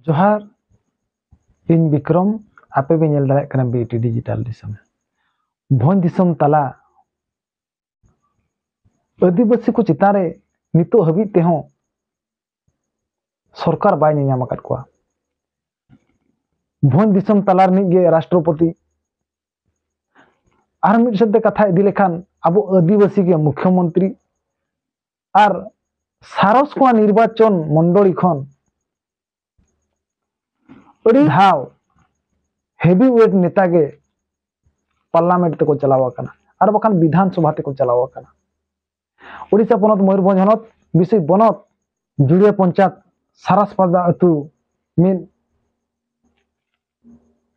जोहार इन विक्रम आपे भी नेल दाड़े कना बीटी डिजिटल दिसम भोन दिसम तला आदिवासी को चितारे नितो हबी तेहो सरकार बाय ᱧᱟᱢ ᱟᱠᱟᱫ ᱠᱚᱣᱟ भोन दिसम तला ᱨᱤᱱᱤᱡ राष्ट्रपति और मिड शब्द कथा इदी लेखान अब आदिवासी के मुख्यमंत्री और सारस को निर्वाचन मंडली खन अड़ी धाव हेवी वेट नेता के पार्लियामेंट तक चलावा कना और बखान विधानसभा तक चलावा कना ओडिशा पनत मयूरभंज हनत विषय बनत जुड़िया पंचायत सारसपादा अतु मिन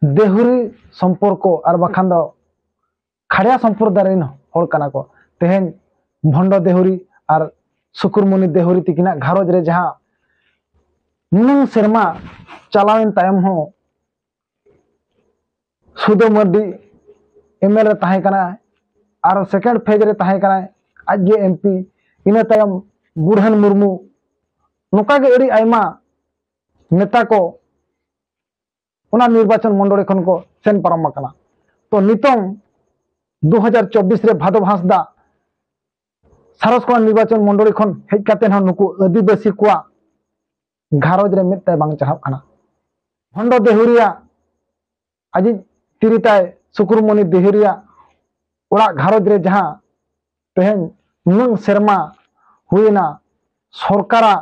देहुरी संपर्क और बखान दो खड़िया संप्रदाय रेन हर कना को तेहेन भंड देहुरी और सुकुरमुनि देहुरी तिकिना घारोज रे जहां नुन शर्मा चलावेन तायम हो सुदो मर्दी एमएलए ताहे कना और सेकंड फेज रे ताहे कना आज जे एमपी इना तायम बुरहान मुर्मू नोका के एड़ी आयमा नेता को उना निर्वाचन मंडली खन को सेन पारम कना तो नितों 2024 रे भादो हांसदा सारसकोना निर्वाचन मंडली खन हेज काते न नुकु आदिवासी कोआ घारोज रे मितय बांग चाहब खाना भंड देहुरिया आज तिरिताय सुकुरमुनि देहुरिया ओड़ा घारोज रे जहां तेहन नुन शर्मा हुईना सरकारा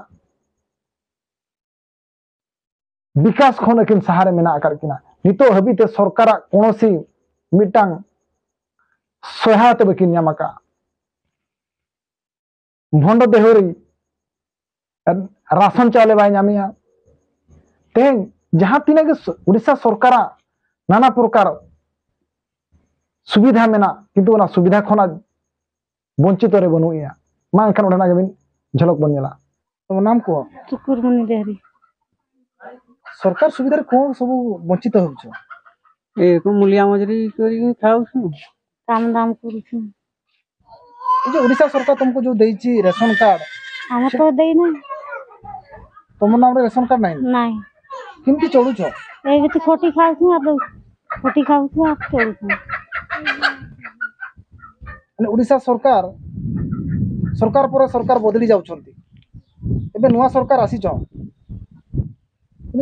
विकास खन अकिन सहारे मेना आकार किना नितो हबीते सरकारा कोनोसी मिटांग सहायता बकिन ᱧᱟᱢᱟका भंड देहुरी राशन चावले बाय ᱧᱟᱢᱤया तेहन जहां तिना के उड़ीसा सरकार नाना प्रकार सुविधा मेना किंतु ओना सुविधा खना वंचित रे बनुया मा एखान ओडना गेबिन झलक बन नेला तो नाम को सुकुरमुनि देहरी सरकार सुविधा रे कोन सब वंचित होछ ए को मूलिया मजरी करी खाउ छु काम दाम करू जो उड़ीसा सरकार तुमको जो देइची रेशन कार्ड हम तो देई ना तुम नाम रे रेशन कार्ड नहीं नहीं किंती चलू छ ए तो खोटी खाउ छु आ खोटी खाउ छु आ चलू छु उड़ीसा सरकार सरकार पर सरकार बदली जाउछंती एबे नुवा सरकार आसी छ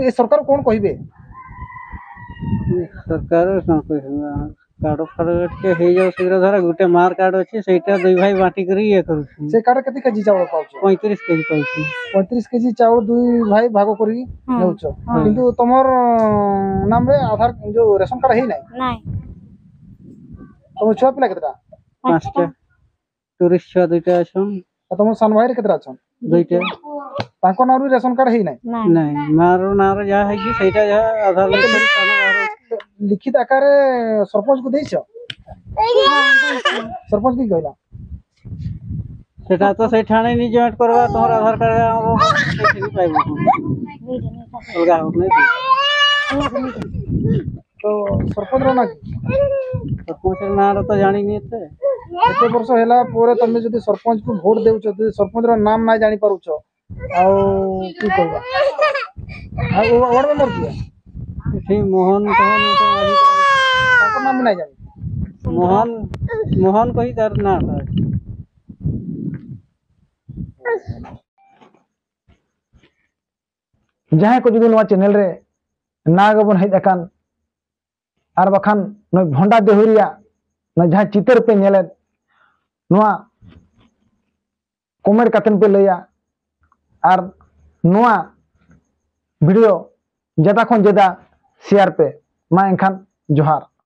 ए सरकार कोन कहिबे सरकार कार्ड फार्ड के हे जाउ शीघ्र धरा गुटे मार कार्ड अछि सेटा दुई भाई बाटी करी ये करू से कार्ड केते केजी चावल पाउछ 35 केजी पाउछ 35 केजी चावल दुई भाई भाग करी नेउछ किंतु तमर नाम रे आधार जो रेशन कार्ड हे नहीं तुम छुआ पिला केतरा पांचटा टूरिस्ट छुआ दुईटा अछन तुम सान भाई रे केतरा अछन दुईटा ताको नाम रे रेशन कार्ड हे नहीं मारो नार जा है कि सेटा जा आधार ले करी ताना लिखित आकार सरपंच को देछ सरपंच की कहला सेटा तो से ठाणे नि जॉइंट करवा तोहर आधार कार्ड आबो सेठी भी पाइबो अलगा हो नहीं तो सरपंच रो ना सरपंच नार तो जानी नहीं थे एते वर्ष हेला पोरे तमे जदी सरपंच को वोट देउछ जदी सरपंच रो नाम ना जानि पारुछ आ की कहबा आ वार्ड मेंबर किया मोहन मोहन ताको नाम नहीं जानी मोहन मोहन कही तार ना जहां को जदी नवा चैनल रे नागबन हेज अकान आर बखान न भंडा देहुरिया न जहां चितर पे नेले नवा कमेंट कातन पे लैया आर नवा वीडियो ज्यादा खन ज्यादा शेयर पे मा एखान जोहार।